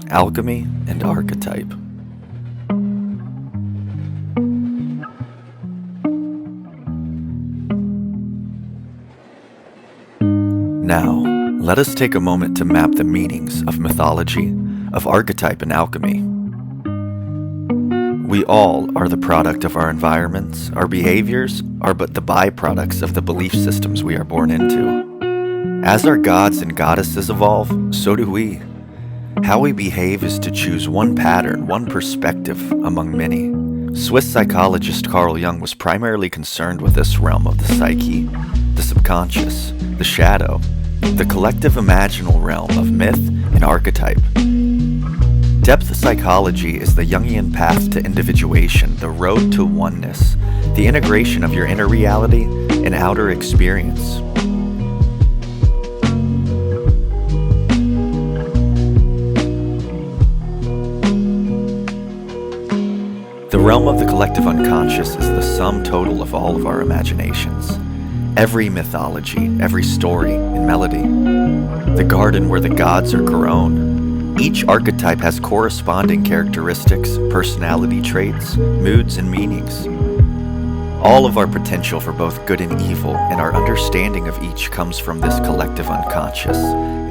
Alchemy and Archetype. Now, let us take a moment to map the meanings of mythology, of archetype and alchemy. We all are the product of our environments. Our behaviors are but the byproducts of the belief systems we are born into. As our gods and goddesses evolve, so do we. How we behave is to choose one pattern, one perspective among many. Swiss psychologist Carl Jung was primarily concerned with this realm of the psyche, the subconscious, the shadow, the collective imaginal realm of myth and archetype. Depth psychology is the Jungian path to individuation, the road to oneness, the integration of your inner reality and outer experience. The realm of the collective unconscious is the sum total of all of our imaginations. Every mythology, every story and melody. The garden where the gods are grown. Each archetype has corresponding characteristics, personality traits, moods, and meanings. All of our potential for both good and evil and our understanding of each comes from this collective unconscious.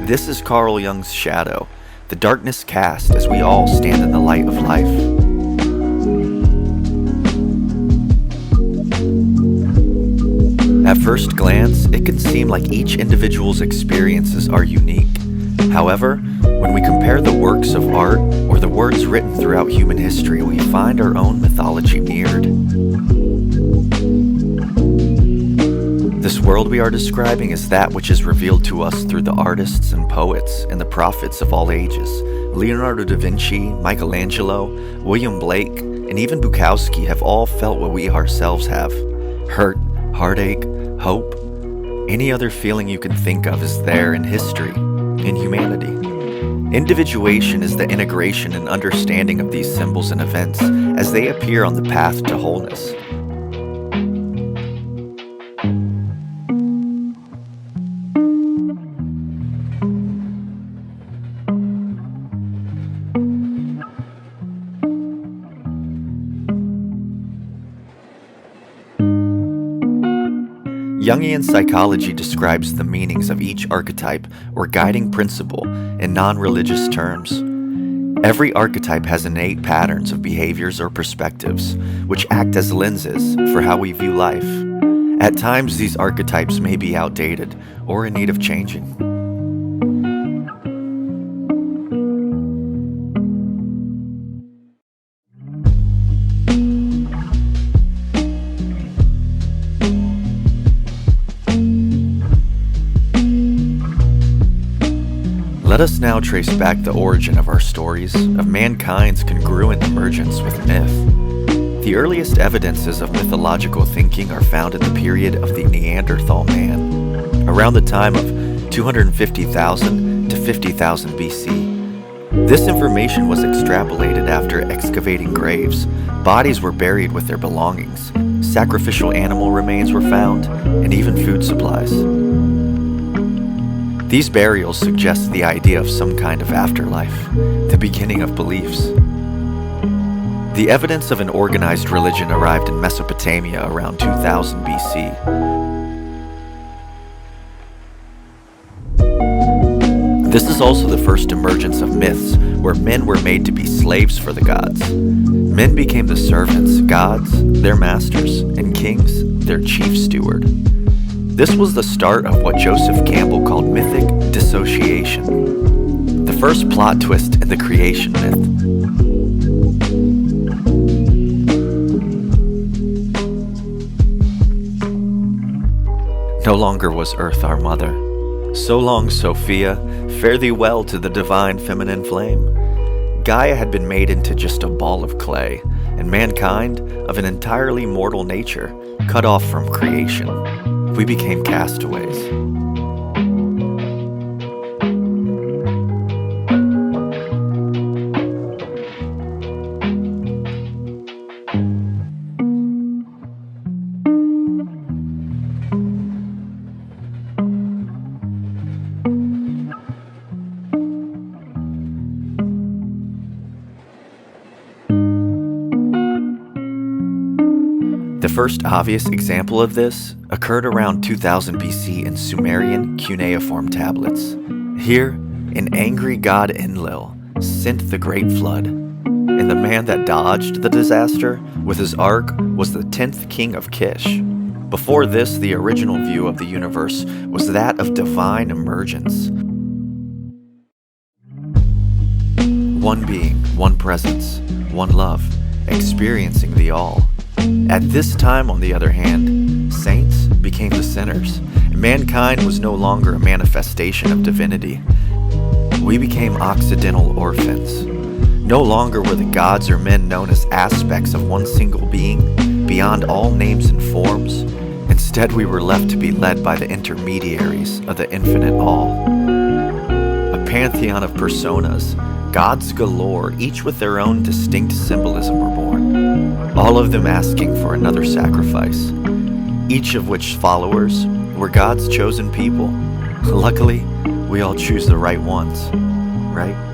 This is Carl Jung's shadow, the darkness cast as we all stand in the light of life. At first glance, it can seem like each individual's experiences are unique. However, when we compare the works of art or the words written throughout human history, we find our own mythology mirrored. This world we are describing is that which is revealed to us through the artists and poets and the prophets of all ages. Leonardo da Vinci, Michelangelo, William Blake, and even Bukowski have all felt what we ourselves have. Hurt, heartache, hope, any other feeling you can think of is there in history, in humanity. Individuation is the integration and understanding of these symbols and events as they appear on the path to wholeness. Jungian psychology describes the meanings of each archetype or guiding principle in non-religious terms. Every archetype has innate patterns of behaviors or perspectives, which act as lenses for how we view life. At times, these archetypes may be outdated or in need of changing. Let us now trace back the origin of our stories of mankind's congruent emergence with myth. The earliest evidences of mythological thinking are found in the period of the Neanderthal man, around the time of 250,000 to 50,000 BC. This information was extrapolated after excavating graves. Bodies were buried with their belongings, sacrificial animal remains were found, and even food supplies. These burials suggest the idea of some kind of afterlife, the beginning of beliefs. The evidence of an organized religion arrived in Mesopotamia around 2000 BC. This is also the first emergence of myths where men were made to be slaves for the gods. Men became the servants, gods, their masters, and kings, their chief steward. This was the start of what Joseph Campbell called mythic dissociation, the first plot twist in the creation myth. No longer was Earth our mother. So long, Sophia, fare thee well to the divine feminine flame. Gaia had been made into just a ball of clay, and mankind, of an entirely mortal nature, cut off from creation. We became castaways. first obvious example of this occurred around 2000 BC in Sumerian cuneiform tablets. Here, an angry god Enlil sent the great flood, and the man that dodged the disaster with his ark was the 10th king of Kish. Before this, the original view of the universe was that of divine emergence. One being, one presence, one love, experiencing the all. At this time, on the other hand, saints became the sinners. Mankind was no longer a manifestation of divinity. We became occidental orphans. No longer were the gods or men known as aspects of one single being, beyond all names and forms. Instead, we were left to be led by the intermediaries of the infinite all. A pantheon of personas, gods galore, each with their own distinct symbolism, were born, all of them asking for another sacrifice, each of which followers were God's chosen people. Luckily, we all choose the right ones, right?